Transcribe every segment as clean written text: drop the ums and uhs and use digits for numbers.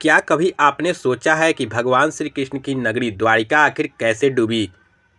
क्या कभी आपने सोचा है कि भगवान श्री कृष्ण की नगरी द्वारिका आखिर कैसे डूबी?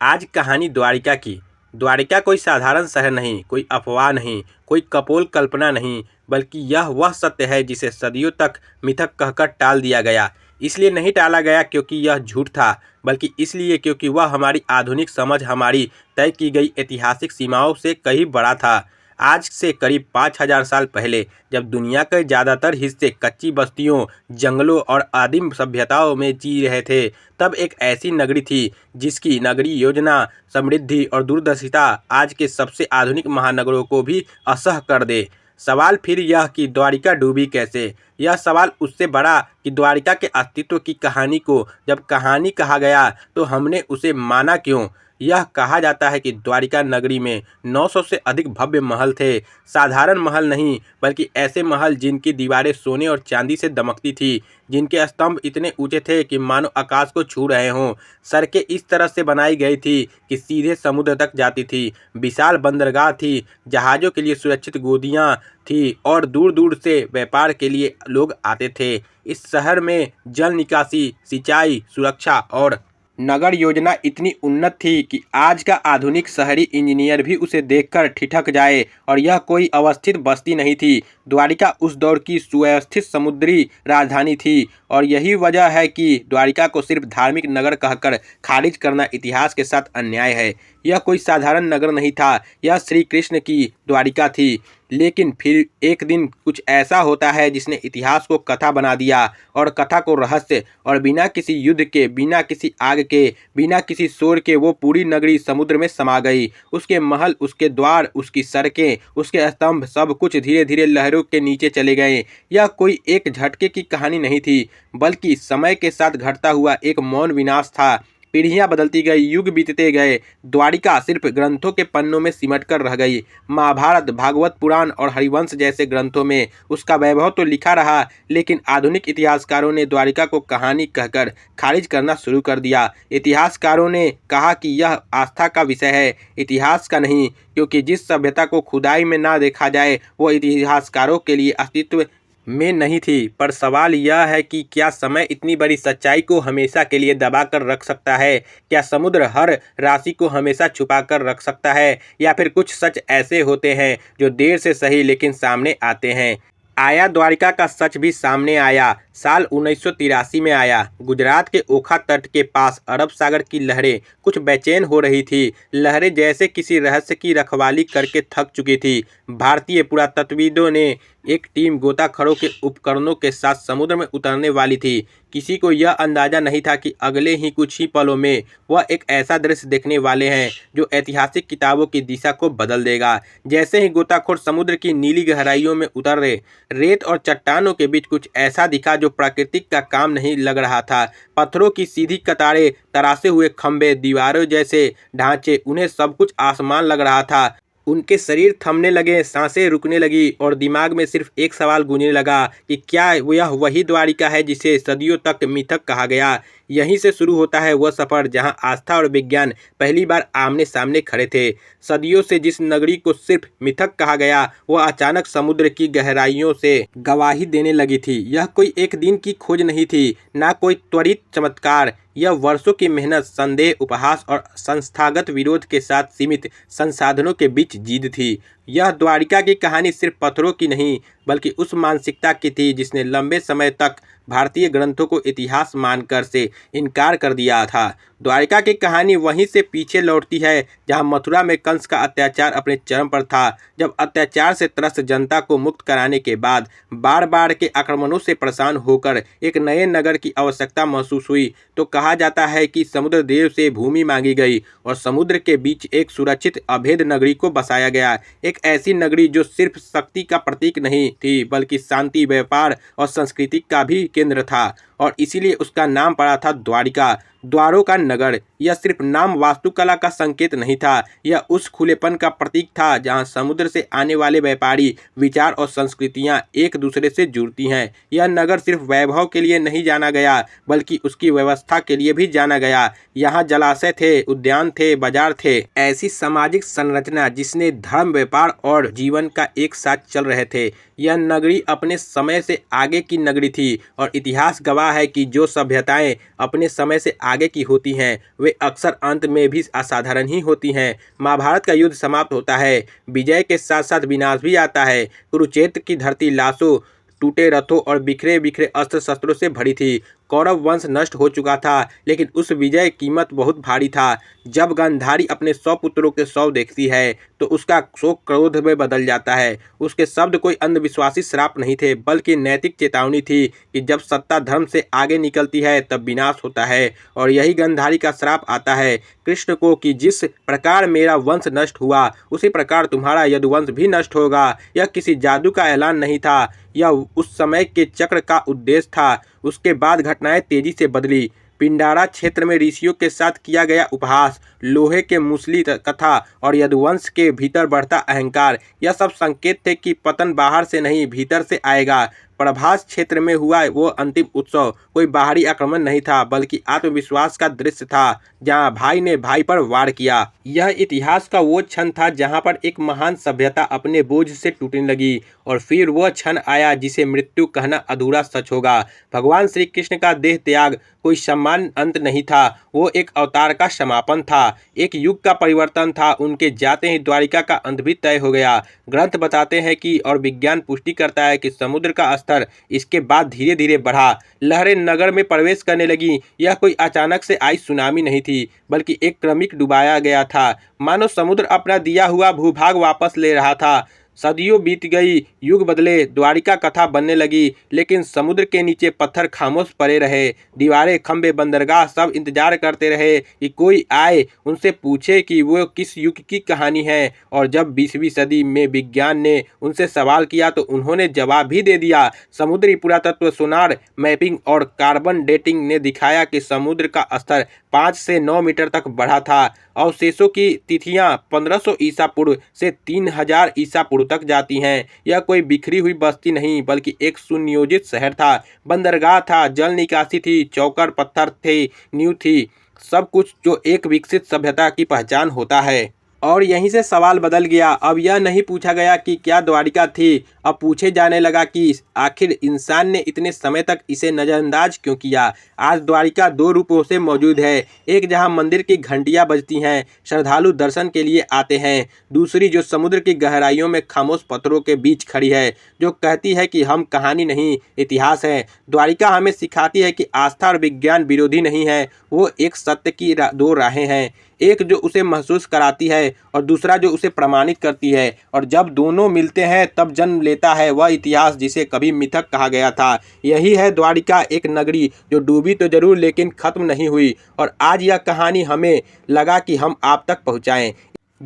आज कहानी द्वारिका की। द्वारिका कोई साधारण शहर नहीं, कोई अफवाह नहीं, कोई कपोल कल्पना नहीं, बल्कि यह वह सत्य है जिसे सदियों तक मिथक कहकर टाल दिया गया। इसलिए नहीं टाला गया क्योंकि यह झूठ था, बल्कि इसलिए क्योंकि वह हमारी आधुनिक समझ, हमारी तय की गई ऐतिहासिक सीमाओं से कहीं बड़ा था। आज से करीब 5000 साल पहले, जब दुनिया के ज़्यादातर हिस्से कच्ची बस्तियों, जंगलों और आदिम सभ्यताओं में जी रहे थे, तब एक ऐसी नगरी थी जिसकी नगरी योजना, समृद्धि और दूरदर्शिता आज के सबसे आधुनिक महानगरों को भी असह्य कर दे। सवाल फिर यह कि द्वारिका डूबी कैसे? यह सवाल उससे बड़ा कि द्वारिका के अस्तित्व की कहानी को जब कहानी कहा गया तो हमने उसे माना क्यों? यह कहा जाता है कि द्वारिका नगरी में 900 से अधिक भव्य महल थे। साधारण महल नहीं, बल्कि ऐसे महल जिनकी दीवारें सोने और चांदी से दमकती थी, जिनके स्तंभ इतने ऊंचे थे कि मानो आकाश को छू रहे हों। सड़कें इस तरह से बनाई गई थी कि सीधे समुद्र तक जाती थी। विशाल बंदरगाह थी, जहाज़ों के लिए सुरक्षित गोदियाँ थी और दूर दूर से व्यापार के लिए लोग आते थे। इस शहर में जल निकासी, सिंचाई, सुरक्षा और नगर योजना इतनी उन्नत थी कि आज का आधुनिक शहरी इंजीनियर भी उसे देखकर ठिठक जाए। और यह कोई अवस्थित बस्ती नहीं थी, द्वारिका उस दौर की सुव्यवस्थित समुद्री राजधानी थी। और यही वजह है कि द्वारिका को सिर्फ धार्मिक नगर कहकर खारिज करना इतिहास के साथ अन्याय है। यह कोई साधारण नगर नहीं था, यह श्री कृष्ण की द्वारिका थी। लेकिन फिर एक दिन कुछ ऐसा होता है जिसने इतिहास को कथा बना दिया, और कथा को रहस्य। और बिना किसी युद्ध के, बिना किसी आग के, बिना किसी शोर के वो पूरी नगरी समुद्र में समा गई। उसके महल, उसके द्वार, उसकी सड़कें, उसके स्तंभ, सब कुछ धीरे धीरे लहरों के नीचे चले गए। यह कोई एक झटके की कहानी नहीं थी, बल्कि समय के साथ घटता हुआ एक मौन विनाश था। पीढ़ियां बदलती गई, युग बीतते गए, द्वारिका सिर्फ ग्रंथों के पन्नों में सिमट कर रह गई। महाभारत, भागवत पुराण और हरिवंश जैसे ग्रंथों में उसका वैभव तो लिखा रहा, लेकिन आधुनिक इतिहासकारों ने द्वारिका को कहानी कहकर खारिज करना शुरू कर दिया। इतिहासकारों ने कहा कि यह आस्था का विषय है, इतिहास का नहीं, क्योंकि जिस सभ्यता को खुदाई में ना देखा जाए वो इतिहासकारों के लिए अस्तित्व में नहीं थी। पर सवाल यह है कि क्या समय इतनी बड़ी सच्चाई को हमेशा के लिए दबा कर रख सकता है? क्या समुद्र हर राशि को हमेशा छुपा कर रख सकता है? या फिर कुछ सच ऐसे होते हैं जो देर से सही लेकिन सामने आते हैं? आया द्वारिका का सच भी सामने आया। साल 1983 में आया। गुजरात के ओखा तट के पास अरब सागर की लहरें कुछ बेचैन हो रही थी। लहरें जैसे किसी रहस्य की रखवाली करके थक चुकी थी। भारतीय पुरातत्वविदों ने एक टीम गोताखोरों के उपकरणों के साथ समुद्र में उतरने वाली थी। किसी को यह अंदाजा नहीं था कि अगले ही कुछ ही पलों में वह एक ऐसा दृश्य देखने वाले हैं जो ऐतिहासिक किताबों की दिशा को बदल देगा। जैसे ही गोताखोर समुद्र की नीली गहराइयों में उतरे, रेत और चट्टानों के बीच कुछ ऐसा दिखा जो प्राकृतिक का काम नहीं लग रहा था। पत्थरों की सीधी कतारें, तरासे हुए खंभे, दीवारों जैसे ढांचे, उन्हें सब कुछ आसमान लग रहा था। उनके शरीर थमने लगे, सांसें रुकने लगी और दिमाग में सिर्फ एक सवाल गूंजने लगा कि क्या यह वही द्वारिका है जिसे सदियों तक मिथक कहा गया? यहीं से शुरू होता है वह सफ़र जहां आस्था और विज्ञान पहली बार आमने सामने खड़े थे। सदियों से जिस नगरी को सिर्फ मिथक कहा गया, वह अचानक समुद्र की गहराइयों से गवाही देने लगी थी। यह कोई एक दिन की खोज नहीं थी, ना कोई त्वरित चमत्कार। यह वर्षों की मेहनत, संदेह, उपहास और संस्थागत विरोध के साथ सीमित संसाधनों के बीच जीत थी। यह द्वारिका की कहानी सिर्फ पत्थरों की नहीं, बल्कि उस मानसिकता की थी जिसने लंबे समय तक भारतीय ग्रंथों को इतिहास मानकर से इनकार कर दिया था। द्वारिका की कहानी वहीं से पीछे लौटती है जहां मथुरा में कंस का अत्याचार अपने चरम पर था। जब अत्याचार से त्रस्त जनता को मुक्त कराने के बाद बार बार के आक्रमणों से परेशान होकर एक नए नगर की आवश्यकता महसूस हुई, तो कहा जाता है कि समुद्र देव से भूमि मांगी गई और समुद्र के बीच एक सुरक्षित अभेद नगरी को बसाया गया। एक ऐसी नगरी जो सिर्फ शक्ति का प्रतीक नहीं थी, बल्कि शांति, व्यापार और संस्कृति का भी केंद्र था। और इसीलिए उसका नाम पड़ा था द्वारिका, द्वारों का नगर। यह सिर्फ नाम वास्तुकला का संकेत नहीं था, यह उस खुलेपन का प्रतीक था जहां समुद्र से आने वाले व्यापारी, विचार और संस्कृतियां एक दूसरे से जुड़ती हैं। यह नगर सिर्फ वैभव के लिए नहीं जाना गया, बल्कि उसकी व्यवस्था के लिए भी जाना गया। यहाँ जलाशय थे, उद्यान थे, बाजार थे, ऐसी सामाजिक संरचना जिसने धर्म, व्यापार और जीवन का एक साथ चल रहे थे। यह नगरी अपने समय से आगे की नगरी थी और इतिहास गवाह है कि जो सभ्यताएं अपने समय से आगे की होती हैं वे अक्सर अंत में भी असाधारण ही होती हैं। महाभारत का युद्ध समाप्त होता है, विजय के साथ साथ विनाश भी आता है। कुरुक्षेत्र की धरती लाशों, टूटे रथों और बिखरे बिखरे अस्त्र शस्त्रों से भरी थी। कौरव वंश नष्ट हो चुका था, लेकिन उस विजय की कीमत बहुत भारी था। जब गांधारी अपने 100 पुत्रों के शव देखती है तो उसका शोक क्रोध में बदल जाता है। उसके शब्द कोई अंधविश्वासी श्राप नहीं थे, बल्कि नैतिक चेतावनी थी कि जब सत्ता धर्म से आगे निकलती है तब विनाश होता है। और यही गांधारी का श्राप आता है कृष्ण को कि जिस प्रकार मेरा वंश नष्ट हुआ उसी प्रकार तुम्हारा यदुवंश भी नष्ट होगा। यह किसी जादू का ऐलान नहीं था, यह उस समय के चक्र का उद्देश्य था। उसके बाद घटनाएं तेजी से बदली। पिंडारा क्षेत्र में ऋषियों के साथ किया गया उपहास, लोहे के मूसली कथा और यदुवंश के भीतर बढ़ता अहंकार, यह सब संकेत थे कि पतन बाहर से नहीं भीतर से आएगा। प्रभास क्षेत्र में हुआ वो अंतिम उत्सव कोई बाहरी आक्रमण नहीं था, बल्कि आत्मविश्वास का दृश्य था जहां भाई ने भाई पर वार किया। यह इतिहास का वो क्षण था जहां पर एक महान सभ्यता अपने बोझ से टूटने लगी और फिर वह क्षण आया जिसे मृत्यु कहना अधूरा सच होगा। भगवान श्री कृष्ण का देह त्याग कोई सम्मान अंत नहीं था, वो एक अवतार का समापन था, एक युग का परिवर्तन था। उनके जाते ही द्वारिका का अंत भी तय हो गया। ग्रंथ बताते हैं कि और विज्ञान पुष्टि करता है कि समुद्र का स्तर इसके बाद धीरे धीरे बढ़ा, लहरें नगर में प्रवेश करने लगी। यह कोई अचानक से आई सुनामी नहीं थी, बल्कि एक क्रमिक डुबाया गया था, मानो समुद्र अपना दिया हुआ भूभाग वापस ले रहा था। सदियों बीत गई, युग बदले, द्वारिका कथा बनने लगी, लेकिन समुद्र के नीचे पत्थर खामोश पड़े रहे। दीवारें, खंबे, बंदरगाह सब इंतजार करते रहे कि कोई आए, उनसे पूछे कि वो किस युग की कहानी है। और जब 20वीं सदी में विज्ञान ने उनसे सवाल किया तो उन्होंने जवाब भी दे दिया। समुद्री पुरातत्व, सोनार मैपिंग और कार्बन डेटिंग ने दिखाया कि समुद्र का स्तर 5 से 9 मीटर तक बढ़ा था। अवशेषों की तिथियां 1500 ईसा पूर्व से 3000 ईसा पूर्व तक जाती हैं। यह कोई बिखरी हुई बस्ती नहीं, बल्कि एक सुनियोजित शहर था। बंदरगाह था, जल निकासी थी, चौकर पत्थर थे, नींव थी, सब कुछ जो एक विकसित सभ्यता की पहचान होता है। और यहीं से सवाल बदल गया। अब यह नहीं पूछा गया कि क्या द्वारिका थी, अब पूछे जाने लगा कि आखिर इंसान ने इतने समय तक इसे नज़रअंदाज क्यों किया। आज द्वारिका 2 रूपों से मौजूद है, एक जहां मंदिर की घंटियां बजती हैं, श्रद्धालु दर्शन के लिए आते हैं, दूसरी जो समुद्र की गहराइयों में खामोश पत्थरों के बीच खड़ी है, जो कहती है कि हम कहानी नहीं इतिहास है। द्वारिका हमें सिखाती है कि आस्था और विज्ञान विरोधी नहीं है, वो एक सत्य की 2 राहें हैं, एक जो उसे महसूस कराती है और दूसरा जो उसे प्रमाणित करती है। और जब दोनों मिलते हैं तब जन्म लेता है वह इतिहास जिसे कभी मिथक कहा गया था। यही है द्वारिका, एक नगरी जो डूबी तो जरूर लेकिन खत्म नहीं हुई। और आज यह कहानी हमें लगा कि हम आप तक पहुंचाएं।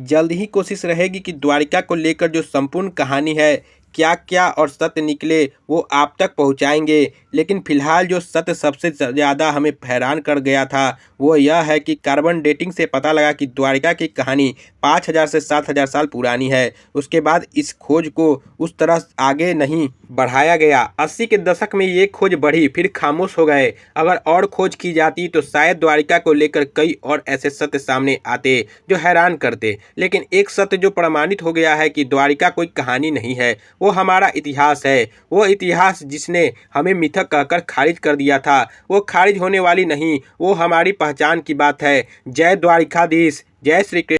जल्द ही कोशिश रहेगी कि द्वारिका को लेकर जो संपूर्ण कहानी है, क्या क्या और सत्य निकले, वो आप तक पहुंचाएंगे। लेकिन फिलहाल जो सत्य सबसे ज़्यादा हमें हैरान कर गया था वो यह है कि कार्बन डेटिंग से पता लगा कि द्वारिका की कहानी 5000 से 7000 साल पुरानी है। उसके बाद इस खोज को उस तरह आगे नहीं बढ़ाया गया। 80 के दशक में ये खोज बढ़ी, फिर खामोश हो गए। अगर और खोज की जाती तो शायद द्वारिका को लेकर कई और ऐसे सत्य सामने आते जो हैरान करते। लेकिन एक सत्य जो प्रमाणित हो गया है कि द्वारिका कोई कहानी नहीं है, वो हमारा इतिहास है। वो इतिहास जिसने हमें मिथक कहकर खारिज कर दिया था, वो खारिज होने वाली नहीं, वो हमारी पहचान की बात है। जय द्वारिकाधीश, जय श्री कृष्ण।